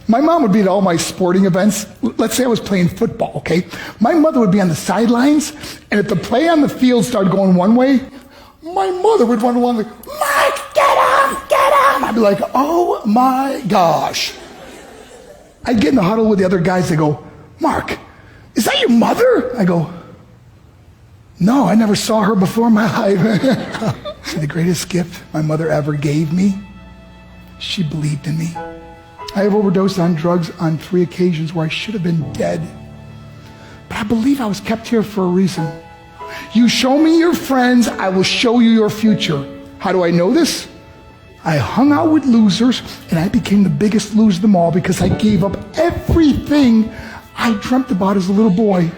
My mom would be at all my sporting events. Let's say I was playing football, okay? My mother would be on the sidelines, and if the play on the field started going one way, my mother would run along like, Mark, get him, get him. I'd be like, oh my gosh. I'd get in the huddle with the other guys. They go, Mark, is that your mother? I go, no, I never saw her before in my life. See, the greatest gift my mother ever gave me, she believed in me. I have overdosed on drugs on 3 occasions where I should have been dead. But I believe I was kept here for a reason. You show me your friends, I will show you your future. How do I know this? I hung out with losers, and I became the biggest loser of them all because I gave up everything I dreamt about as a little boy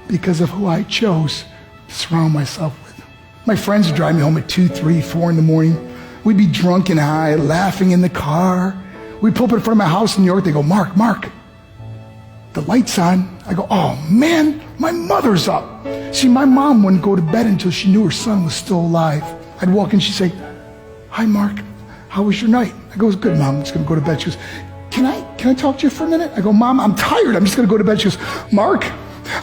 because of who I chose to surround myself with. My friends would drive me home at 2, 3, 4 in the morning. We'd be drunk and high, laughing in the car. We'd pull up in front of my house in New York. They go, Mark, the light's on. I go, oh man, my mother's up. See, my mom wouldn't go to bed until she knew her son was still alive. I'd walk in, she'd say, hi Mark, how was your night? I go, it was good, Mom, I'm just gonna go to bed. She goes, can I talk to you for a minute? I go, Mom, I'm tired, I'm just gonna go to bed. She goes, Mark,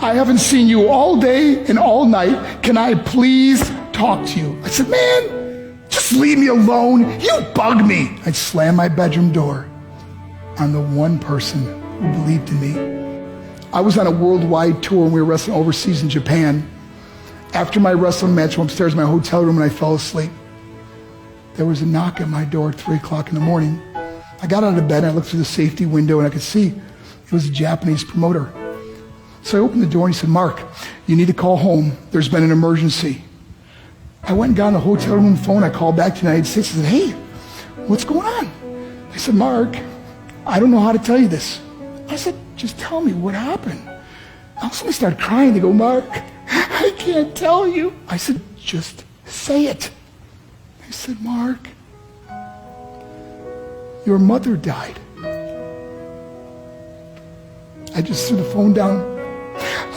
I haven't seen you all day and all night. Can I please talk to you? I said, man, just leave me alone. You bug me. I'd slam my bedroom door on the one person who believed in me. I was on a worldwide tour and we were wrestling overseas in Japan. After my wrestling match, I went upstairs in my hotel room and I fell asleep. There was a knock at my door at 3 o'clock in the morning. I got out of bed and I looked through the safety window and I could see it was a Japanese promoter. So I opened the door and he said, Mark, you need to call home. There's been an emergency. I went and got on the hotel room phone. I called back to the United States and said, hey, what's going on? They said, Mark, I don't know how to tell you this. I said, just tell me what happened. All of a sudden I started crying. They go, Mark, I can't tell you. I said, just say it. They said, Mark, your mother died. I just threw the phone down.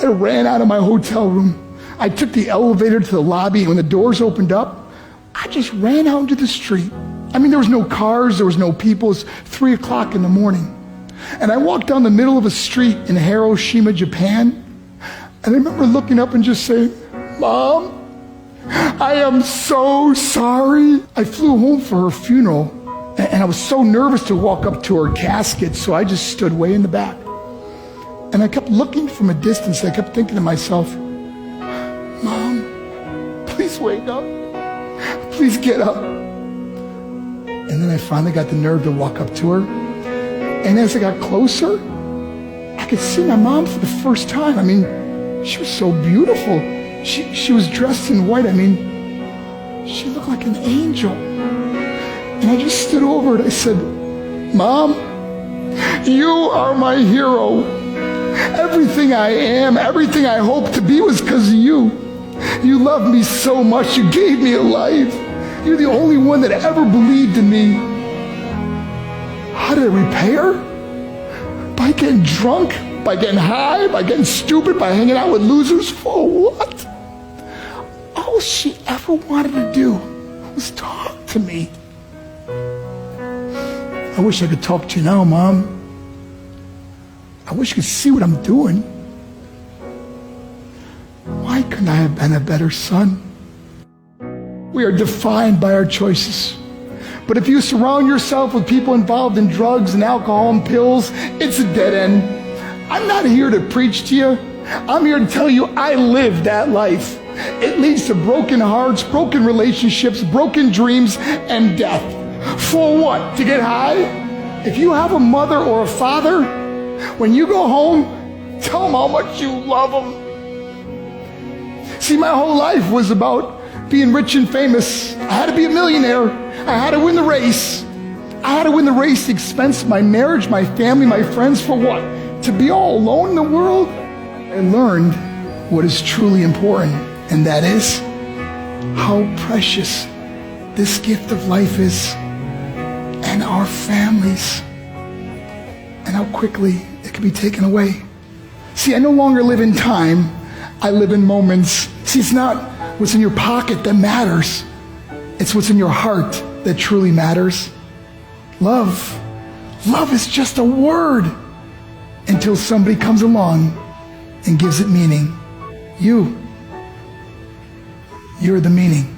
I ran out of my hotel room. I took the elevator to the lobby, and when the doors opened up, I just ran out into the street. I mean, there was no cars, there was no people. It was 3 o'clock in the morning. And I walked down the middle of a street in Hiroshima, Japan, and I remember looking up and just saying, Mom, I am so sorry. I flew home for her funeral, and I was so nervous to walk up to her casket, so I just stood way in the back. And I kept looking from a distance. I kept thinking to myself, Mom, please wake up. Please get up. And then I finally got the nerve to walk up to her. And as I got closer, I could see my mom for the first time. I mean, she was so beautiful. She was dressed in white. I mean, she looked like an angel. And I just stood over it. I said, Mom, you are my hero. Everything I am, everything I hope to be was because of you. You loved me so much. You gave me a life. You're the only one that ever believed in me. How did I repay her? By getting drunk, by getting high, by getting stupid, by hanging out with losers? For what? All she ever wanted to do was talk to me. I wish I could talk to you now, Mom. I wish you could see what I'm doing. Why couldn't I have been a better son? We are defined by our choices. But if you surround yourself with people involved in drugs and alcohol and pills, it's a dead end. I'm not here to preach to you. I'm here to tell you I lived that life. It leads to broken hearts, broken relationships, broken dreams, and death. For what? To get high? If you have a mother or a father, when you go home, tell them how much you love them. See, my whole life was about being rich and famous. I had to be a millionaire. I had to win the race. I had to win the race at the expense of my marriage, my family, my friends. For what? To be all alone in the world? I learned what is truly important, and that is how precious this gift of life is, and our families, and how quickly it can be taken away. See, I no longer live in time. I live in moments. See, it's not what's in your pocket that matters. It's what's in your heart that truly matters. Love Love is just a word until somebody comes along and gives it meaning. You're the meaning.